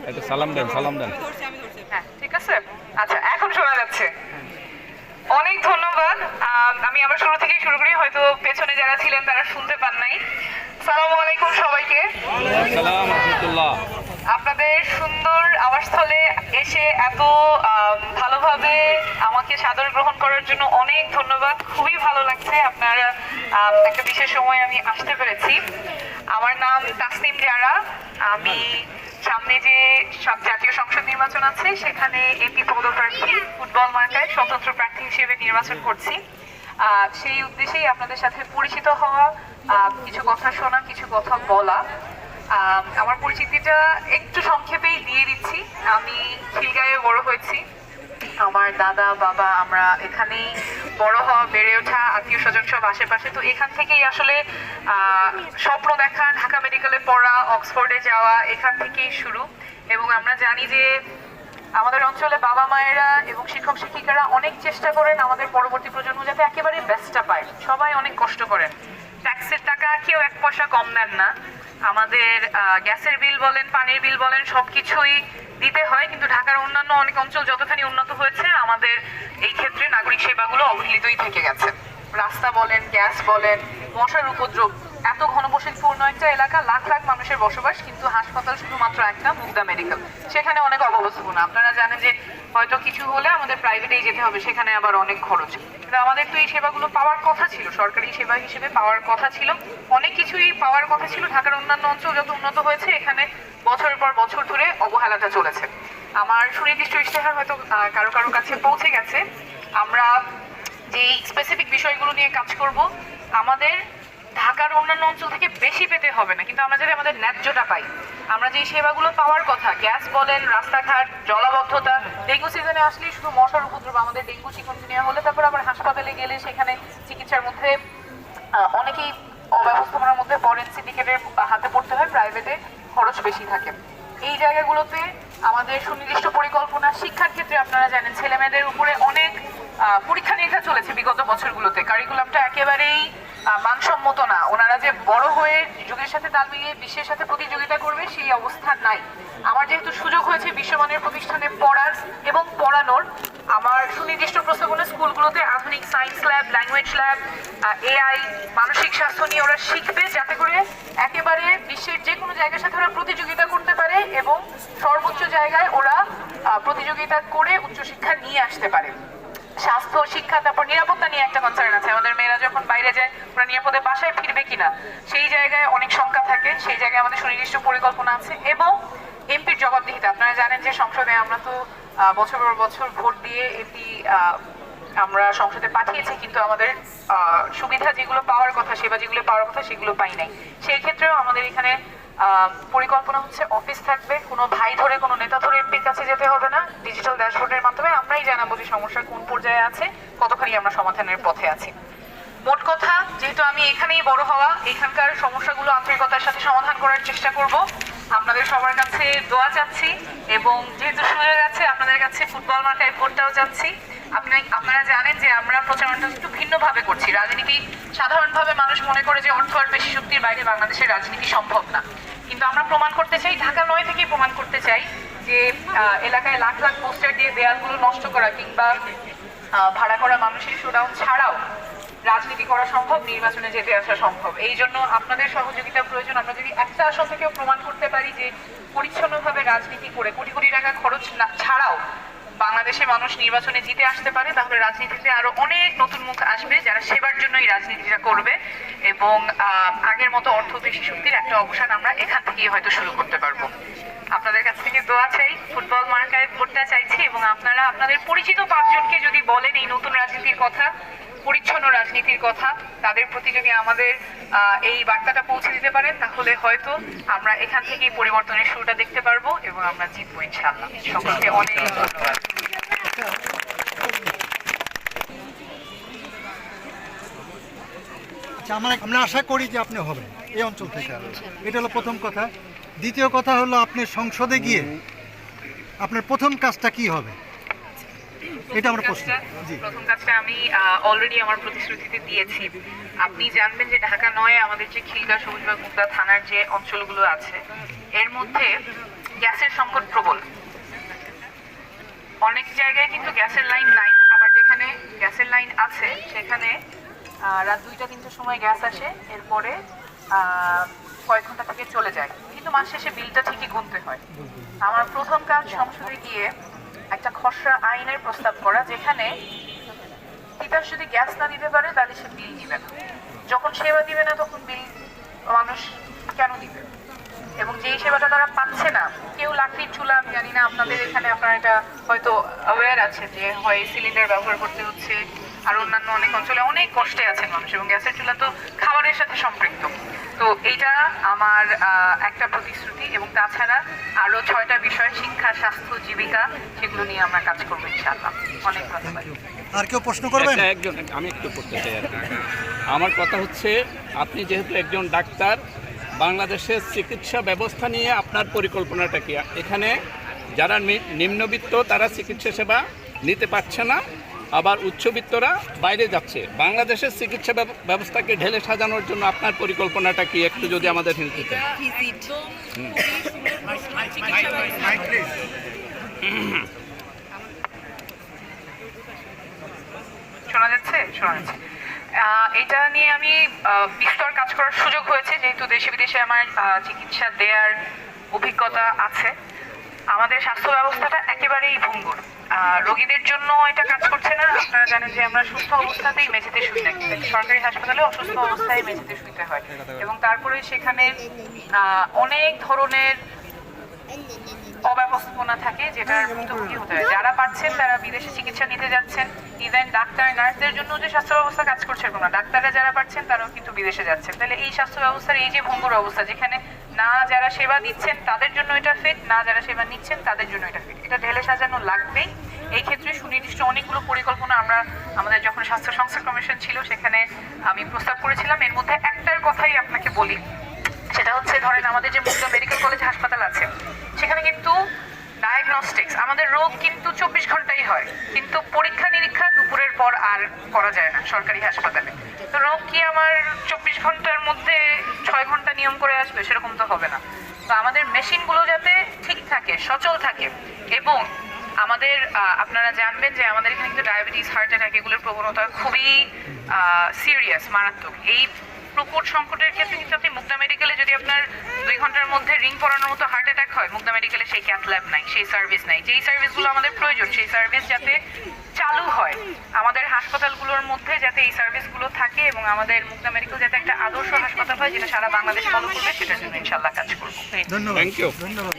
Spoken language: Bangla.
এটা সালাম দেন হ্যাঁ ঠিক আছে। আচ্ছা এখন শোনা যাচ্ছে, অনেক ধন্যবাদ। আমি আবার শুরু থেকেই শুরু করি, হয়তো পেছনে যারা ছিলেন তারা শুনতে পান নাই। আসসালামু আলাইকুম সবাইকে। সালাম রাহমাতুল্লাহ। আপনাদের সুন্দর আবাসস্থলে এসে এত ভালোভাবে আমাকে সাদর গ্রহণ করার জন্য অনেক ধন্যবাদ। খুবই ভালো লাগছে, আপনারা একটা বিশেষ সময় আমি আসতে পেরেছি। আমার নাম তাসনিম জারা। আমি সামনে যে জাতীয় সংসদ নির্বাচন আছে সেখানে এমপি পদপ্রার্থী, ফুটবল মার্কায় স্বতন্ত্র প্রার্থী হিসেবে নির্বাচন করছি। সেই উদ্দেশ্যেই আপনাদের সাথে পরিচিত হওয়া, কিছু কথা শোনা, কিছু কথা বলা। আমার পরিচিতিটা একটু সংক্ষেপেই দিয়ে দিচ্ছি। আমি খিলগাঁয়ে বড় হয়েছি। আমার দাদা বাবা আমরা এখানেই বড় হওয়া, বেড়ে ওঠা, আত্মীয় স্বজন সব আশেপাশে। তো এখান থেকেই আসলে স্বপ্ন দেখা, ঢাকা মেডিকেলে পড়া, অক্সফোর্ডে যাওয়া এখান থেকেই শুরু। এবং আমরা জানি যে আমাদের অঞ্চলে বাবা মায়েরা এবং শিক্ষক শিক্ষিকারা অনেক চেষ্টা করেন আমাদের পরবর্তী প্রজন্ম যাতে একেবারে বেস্টটা পায়। সবাই অনেক কষ্ট করেন, ট্যাক্সের টাকা কেউ এক পয়সা কম দেন না। আমাদের গ্যাসের বিল বলেন, পানির বিল বলেন, সবকিছুই দিতে হয়। কিন্তু ঢাকার অন্যান্য অনেক অঞ্চল যতখানি উন্নত হয়েছে, আমাদের এই ক্ষেত্রে নাগরিক সেবাগুলো অবহেলিতই থেকে গেছে। রাস্তা বলেন, গ্যাস বলেন, মশার উপদ্রব, এত ঘনবসতিপূর্ণ একটা এলাকা, লাখ লাখ মানুষের বসবাস, কিন্তু হাসপাতাল শুধুমাত্র একটা, মুগদা মেডিকেল। সেখানে অনেক অব্যবস্থাপনা। আপনারা জানেন যে হয়তো কিছু হলে আমাদের প্রাইভেটেই যেতে হবে, সেখানে আবার অনেক খরচ। কিন্তু আমাদের তো এই সেবাগুলো পাওয়ার কথা ছিল, সরকারি সেবা হিসেবে পাওয়ার কথা ছিল, অনেক কিছুই পাওয়ার কথা ছিল। ঢাকার অন্যান্য অঞ্চল যত উন্নত হয়েছে, এখানে বছরের পর বছর ধরে অবহেলাটা চলেছে। আমার সুনির্দিষ্ট ইশতেহার হয়তো কারো কারো কাছে পৌঁছে গেছে। আমরা যে স্পেসিফিক বিষয়গুলো নিয়ে কাজ করব, আমাদের ঢাকার অন্যান্য অঞ্চল থেকে বেশি পেতে হবে না, কিন্তু আমরা যদি আমাদের ন্যায্যটা পাই, আমরা যে সেবাগুলো পাওয়ার কথা, গ্যাস বলেন, রাস্তাঘাট, জলাবদ্ধতা, ডেঙ্গু সিজনে আসলেই শুধু মশার উপদ্রব, আমাদের ডেঙ্গু চিকুনগুনিয়া হলে তারপর আবার হাসপাতালে গেলে সেখানে চিকিৎসার মধ্যে অনেকেই অব্যবস্থাপনার মধ্যে পড়েন, সিন্ডিকেটের হাতে পড়তে হয়, প্রাইভেটে খরচ বেশি থাকে। এই জায়গাগুলোতে আমাদের সুনির্দিষ্ট পরিকল্পনা। শিক্ষার ক্ষেত্রে আপনারা জানেন ছেলেমেয়েদের উপরে অনেক পরীক্ষা নিরীক্ষা চলেছে বিগত বছরগুলোতে। কারিকুলামটা একেবারেই মানসম্মত না। ওনারা যে বড় হয়ে যুগের সাথে তাল মিলিয়ে বিশ্বের সাথে প্রতিযোগিতা করবে সেই অবস্থা নাই। আমার যেহেতু সুযোগ হয়েছে বিশ্বমানের প্রতিষ্ঠানে পড়ার এবং পড়ানোর, আমার সুনির্দিষ্ট প্রস্তাবনা স্কুলগুলোতে আধুনিক science lab, language lab, AI, মানসিক স্বাস্থ্য নিয়ে ওরা শিখবে, যাতে করে একেবারে বিশ্বের যে কোনো জায়গার সাথে ওরা প্রতিযোগিতা করতে পারে এবং সর্বোচ্চ জায়গায় ওরা প্রতিযোগিতা করে উচ্চশিক্ষা নিয়ে আসতে পারে। স্বাস্থ্য, শিক্ষা, তারপর নিরাপত্তা নিয়ে একটা কনসার্ন আছে। আমাদের মেয়েরা যখন বাইরে যায় ওরা নিরাপদে বাসায় ফিরবে কিনা, সেই জায়গায় অনেক শঙ্কা থাকে। সেই জায়গায় আমাদের সুনির্দিষ্ট পরিকল্পনা আছে। এবং এমপির জবাবদিহিতা, আপনারা জানেন যে সংসদে আমরা তো বছর পর বছর ভোট দিয়ে এমপি আমরা সংসদে পাঠিয়েছি, কিন্তু আমাদের সুবিধা যেগুলো পাওয়ার কথা, সেবা যেগুলো পাওয়ার কথা, সেগুলো পাই নাই। সেই ক্ষেত্রেও আমাদের এখানে পরিকল্পনা হচ্ছে অফিস থাকবে, কোনো ভাই ধরে কোনো নেতা ধরে এমপির কাছে যেতে হবে না। ডিজিটাল ড্যাশবোর্ডের মাধ্যমে আমরাই জানাবো যে সমস্যা কোন পর্যায়ে আছে, কতখানি আমরা সমাধানের পথে আছি। মোট কথা, যেহেতু আমি এখানেই বড় হওয়া, এখানকার সমস্যাগুলো আন্তরিকতার সাথে সমাধান করার চেষ্টা করব। আপনাদের সবার কাছে দোয়া চাচ্ছি, এবং যেহেতু সুযোগ আছে আপনাদের কাছে ফুটবল মার্কায় ভোটটাও চাচ্ছি। আপনারা জানেন যে আমরা প্রচারণাটা একটু ভিন্নভাবে করছি। রাজনীতি সাধারণভাবে মানুষ মনে করে যে অর্থ আর পেশি শক্তির বাইরে বাংলাদেশের রাজনীতি সম্ভব না, কিন্তু আমরা প্রমাণ করতে চাই, ঢাকা নয় থেকেই প্রমাণ করতে চাই যে এলাকায় লাখ লাখ পোস্টার দিয়ে দেয়ালগুলো নষ্ট করা কিংবা ভাড়া করা মানুষের শোডাউন ছাড়াও রাজনীতি করা সম্ভব, নির্বাচনে যেতে আসা সম্ভব। এই জন্য আপনাদের সহযোগিতা প্রয়োজন। আমরা যদি একটা আসন থেকেও প্রমাণ করতে পারি যে পরিচ্ছন্নভাবে রাজনীতি করে কোটি কোটি টাকা খরচ না ছাড়াও বাংলাদেশে মানুষ নির্বাচনে জিতে আসতে পারে, তাহলে রাজনীতিতে আরো অনেক নতুন মুখ আসবে যারা সেবার জন্য এই রাজনীতিটা করবে। এবং আগের মতো অর্থ পেশি শক্তির একটা অবসান আমরা এখান থেকেই হয়তো শুরু করতে পারবো। আপনাদের কাছ থেকে দোয়া চাই, ফুটবল মার্কায় ভোটটা চাইছি। এবং আপনারা আপনাদের পরিচিত 5 জনকে যদি বলেন এই নতুন রাজনীতির কথা, পরিচ্ছন্ন রাজনীতির কথা, তাদের প্রতি যদি আমাদের এই বার্তাটা পৌঁছে দিতে পারেন, তাহলে হয়তো আমরা এখান থেকেই পরিবর্তনের শুরুটা দেখতে পারবো এবং আমরা জিতবো ইনশাআল্লাহ। সকলকে অনেক ধন্যবাদ। আমরা আশা করি যে আপনি হবেন এই অঞ্চল থেকে, এটা হলো প্রথম কথা। দ্বিতীয় কথা হলো আপনি সংসদে গিয়ে আপনার প্রথম কাজটা কি হবে? এটা আমার প্রশ্ন। জি। প্রথম কাজটা আমি অলরেডি আমার প্রতিশ্রুতিতে দিয়েছি। আপনি জানবেন যে ঢাকা ৯ আমাদের যে খিলগাঁও, সবুজবাগ, মুগদা থানার যে অঞ্চলগুলো আছে এর মধ্যে গ্যাসের সংকট প্রবল। অনেক জায়গায় কিন্তু গ্যাসের লাইন নাই, আবার যেখানে গ্যাসের লাইন আছে সেখানে রাত ২টা-৩টার সময় গ্যাস আসে, এরপরে কয়েক ঘন্টা থেকে চলে যায়, কিন্তু মাস শেষে বিলটা ঠিকই গুনতে হয়। আমার প্রথম কাজ সংসদে গিয়ে একটা খসড়া আইনের প্রস্তাব করা, যেখানে তিতাস যদি গ্যাস না দিতে পারে তাহলে সে বিল দিবে না, যখন সেবা দিবে না তখন বিল মানুষ কেন দিবে? এবং যেই সেবাটা তারা পাচ্ছে না, কেউ লাকড়ির চুলা, আমি জানি না আপনাদের এখানে আপনারা এটা হয়তো অ্যাওয়্যার আছে যে হয় সিলিন্ডার ব্যবহার করতে হচ্ছে, আর অন্যান্য অনেক অঞ্চলে অনেক কষ্টে আছেন মানুষ, এবং গ্যাসের চুলা তো খাবারের সাথে সম্পৃক্ত। তো এইটা আমার একটা প্রতিশ্রুতি, এবং তাছাড়া আরো 6টা বিষয়, শিক্ষা, স্বাস্থ্য, জীবিকা, সেগুলো নিয়ে আমরা কাজ করবো ইনশাআল্লাহ। অনেক ধন্যবাদ। আর কেউ প্রশ্ন করবেন? আমি একটু করতে চাই আর কি। আমার কথা হচ্ছে, আপনি যেহেতু একজন ডাক্তার, বাংলাদেশের চিকিৎসা ব্যবস্থা নিয়ে আপনার পরিকল্পনাটা কি? এখানে যারা নিম্নবিত্ত তারা চিকিৎসা সেবা নিতে পারছে না, আবার উচ্চবিত্তরা বাইরে যাচ্ছে। বাংলাদেশের চিকিৎসা ব্যবস্থাকে ঢেলে সাজানোর জন্য আপনার পরিকল্পনাটা কি, একটু যদি আমাদের হিন্দি দেন। শোনা যাচ্ছে? শোনা যাচ্ছে। এটা নিয়ে আমি বিস্তর কাজ করার সুযোগ হয়েছে, যেহেতু দেশে বিদেশে আমার চিকিৎসা দেওয়ার অভিজ্ঞতা আছে। আমাদের স্বাস্থ্য ব্যবস্থাটা একেবারেই ভঙ্গুর। রোগীদের জন্য এটা কাজ করছে না। আপনারা জানেন যে আমরা সুস্থ অবস্থাতেই মেঝেতে শুই না, সরকারি হাসপাতালে অসুস্থ অবস্থায় মেঝেতে শুইতে হয়, এবং তারপরে সেখানে অনেক ধরনের অব্যবস্থাপনা থাকে, যেটার ভুক্তভোগী হতে হয়। যারা পাচ্ছেন তারা বিদেশে চিকিৎসা নিতে যাচ্ছেন। ইভেন ডাক্তার, নার্সদের জন্য যে স্বাস্থ্য ব্যবস্থা কাজ করছে এরকম না, ডাক্তাররা যারা পাচ্ছেন তারাও কিন্তু বিদেশে যাচ্ছেন। তাহলে এই স্বাস্থ্য ব্যবস্থার এই যে ভঙ্গুর অবস্থা, যেখানে না যারা সেবা দিচ্ছেন তাদের জন্য এটা ফিট, না যারা সেবা নিচ্ছেন তাদের জন্য এটা ফিট, এটা ঢেলে সাজানো লাগবেই। এই ক্ষেত্রে সুনির্দিষ্ট অনেকগুলো পরিকল্পনা আমরা আমাদের যখন স্বাস্থ্য সংস্কার কমিশন ছিল সেখানে আমি প্রস্তাব করেছিলাম। এর মধ্যে একটার কথাই আপনাকে বলি, সেটা হচ্ছে ধরেন আমাদের যে মুগদা মেডিকেল কলেজ হাসপাতাল আছে, সেখানে কিন্তু ডায়াগনস্টিক্স, আমাদের রোগ কিন্তু 24 ঘন্টাই হয়, কিন্তু পরীক্ষা নিরীক্ষা দুপুরের পর আর করা যায় না সরকারি হাসপাতালে। তো রোগ কি আমার 24 ঘন্টার মধ্যে 6 ঘন্টা নিয়ম করে আসবে? সেরকম তো হবে না। তো আমাদের মেশিনগুলো যাতে ঠিক থাকে, সচল থাকে, এবং আমাদের আপনারা জানবেন যে আমাদের এখানে কিন্তু ডায়াবেটিস, হার্ট অ্যাটাক এগুলোর প্রবণতা খুবই সিরিয়াস, মারাত্মক। এই প্রকট সংকটের ক্ষেত্রে কিন্তু আপনি মুগদা মেডিকেলে যদি আপনার 2 ঘন্টার মধ্যে রিং পরানোর মতো হার্ট অ্যাটাক হয়, মুগদা মেডিকেলে সেই ক্যাথ ল্যাব নাই, সেই সার্ভিস নাই। যেই সার্ভিসগুলো আমাদের প্রয়োজন সেই সার্ভিস যাতে চালু হয়, আমাদের হাসপাতালগুলোর মধ্যে যাতে এই সার্ভিসগুলো থাকে, এবং আমাদের মুগদা মেডিকেল যাতে একটা আদর্শ হাসপাতাল হয় যেটা সারা বাংলাদেশ ফলো করবে, সেটার জন্য ইনশাআল্লাহ কাজ করবো। ধন্যবাদ। Thank you. ধন্যবাদ।